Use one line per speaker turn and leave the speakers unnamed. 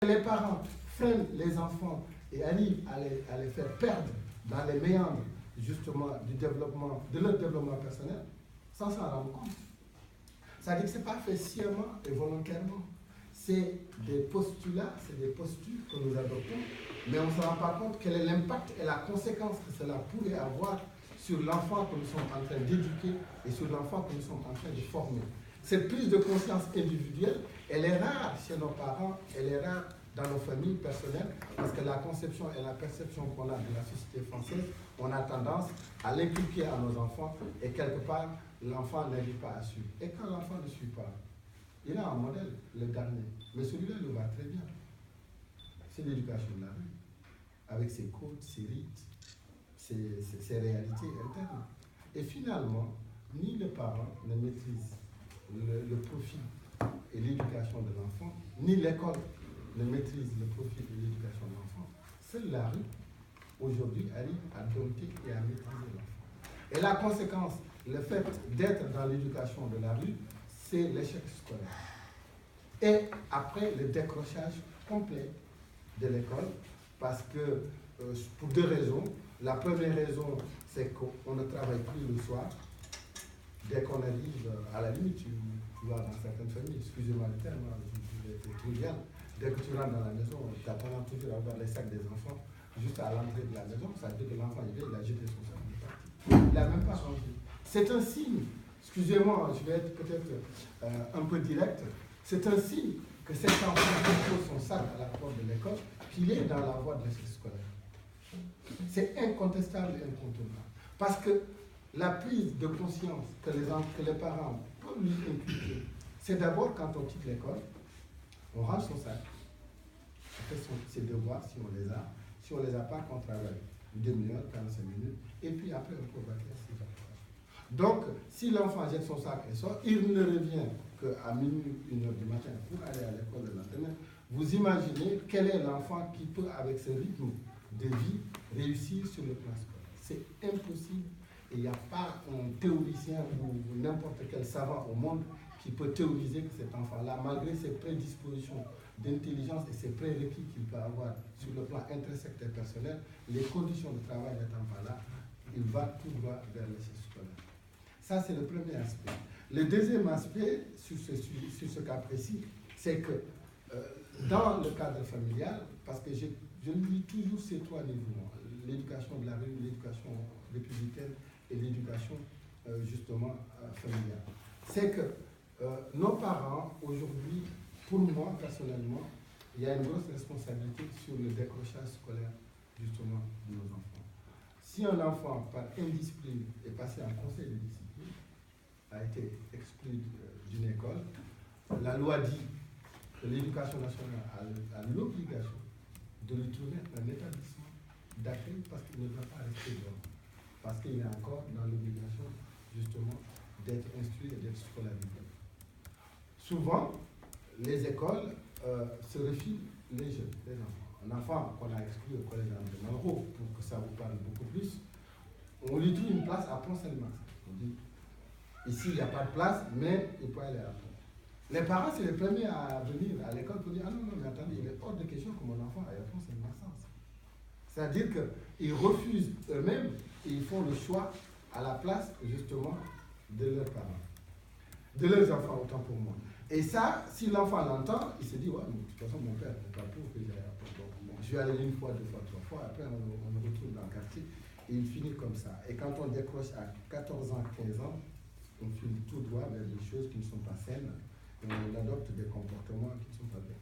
Les parents freinent les enfants et arrivent à les faire perdre dans les méandres justement de leur développement personnel sans s'en rendre compte. C'est-à-dire que ce n'est pas fait sciemment et volontairement. C'est des postulats, c'est des postures que nous adoptons, mais on ne se rend pas compte quel est l'impact et la conséquence que cela pourrait avoir sur l'enfant que nous sommes en train d'éduquer et sur l'enfant que nous sommes en train de former. Cette prise de conscience individuelle, elle est rare chez nos parents, elle est rare dans nos familles personnelles, parce que la conception et la perception qu'on a de la société française, on a tendance à l'inculquer à nos enfants, et quelque part, l'enfant n'arrive pas à suivre. Et quand l'enfant ne suit pas, il a un modèle, le dernier, mais celui-là le va très bien. C'est l'éducation de la rue, avec ses codes, ses rites, ses réalités internes. Et finalement, ni le parent ne maîtrise le profil et l'éducation de l'enfant, ni l'école ne maîtrise le profil et l'éducation de l'enfant. Seule la rue, aujourd'hui, arrive à dompter et à maîtriser l'enfant. Et la conséquence, le fait d'être dans l'éducation de la rue, c'est l'échec scolaire. Et après, le décrochage complet de l'école, parce que, pour deux raisons. La première raison, c'est qu'on ne travaille plus le soir. Dès qu'on arrive, à la limite, tu vois, dans certaines familles, excusez-moi le terme, c'est trivial. Dès que tu rentres dans la maison, tu attends toujours à voir les sacs des enfants juste à l'entrée de la maison. Ça veut dire que l'enfant, il a jeté son sac, il est parti. Il n'a même pas changé. C'est un signe, excusez-moi, je vais être peut-être un peu direct, c'est un signe que cet enfant dépose son sac à la porte de l'école, qu'il est dans la voie de l'échec scolaire. C'est incontestable et incontournable. Parce que la prise de conscience que les parents peuvent lui inculquer, c'est d'abord quand on quitte l'école, on range son sac, on fait ses devoirs si on les a. Si on ne les a pas, qu'on travaille une demi-heure, 45 minutes, et puis après on peut bâtir ses affaires. Donc, si l'enfant jette son sac et sort, il ne revient qu'à minuit, 1h du matin pour aller à l'école le lendemain. Vous imaginez quel est l'enfant qui peut, avec ce rythme de vie, réussir sur le plan scolaire. C'est impossible. Et il n'y a pas un théoricien ou n'importe quel savant au monde qui peut théoriser que cet enfant-là, malgré ses prédispositions d'intelligence et ses prérequis qu'il peut avoir sur le plan intrinsèque et personnel, les conditions de travail de cet enfant-là, il va tout droit vers l'échec scolaire. Ça, c'est le premier aspect. Le deuxième aspect, sur ce cas précis, c'est que dans le cadre familial, parce que je lis toujours ces trois niveaux, l'éducation de la rue, l'éducation républicaine et l'éducation justement familiale. C'est que nos parents, aujourd'hui, pour moi personnellement, il y a une grosse responsabilité sur le décrochage scolaire justement de nos enfants. Si un enfant, par indiscipline, est passé en conseil de discipline, a été exclu d'une école, la loi dit que l'éducation nationale a l'obligation de lui trouver un établissement d'accueil parce qu'il ne doit pas rester dehors. Parce qu'il est encore dans l'obligation justement d'être instruit et d'être scolarisé. Souvent, les écoles se refilent les jeunes, les enfants. Un enfant qu'on a exclu au collège de Malraux, pour que ça vous parle beaucoup plus, on lui trouve une place à Pont-Saint-Max. On dit, ici il n'y a pas de place, mais il peut aller à Pont. Les parents, c'est les premiers à venir à l'école pour dire, ah non, mais attendez, il est hors de question que mon enfant aille à Pont-Saint-Maxence. C'est-à-dire qu'ils refusent eux-mêmes et ils font le choix à la place, justement, de leurs parents. De leurs enfants, autant pour moi. Et ça, si l'enfant l'entend, il se dit, ouais, mais de toute façon, mon père n'est pas pour que j'aille à Pont. Bon, je vais aller une fois, deux fois, trois fois, après on me retrouve dans le quartier, et il finit comme ça. Et quand on décroche à 14 ans, 15 ans, on file tout droit vers des choses qui ne sont pas saines, et on adopte des comportements qui ne sont pas bien.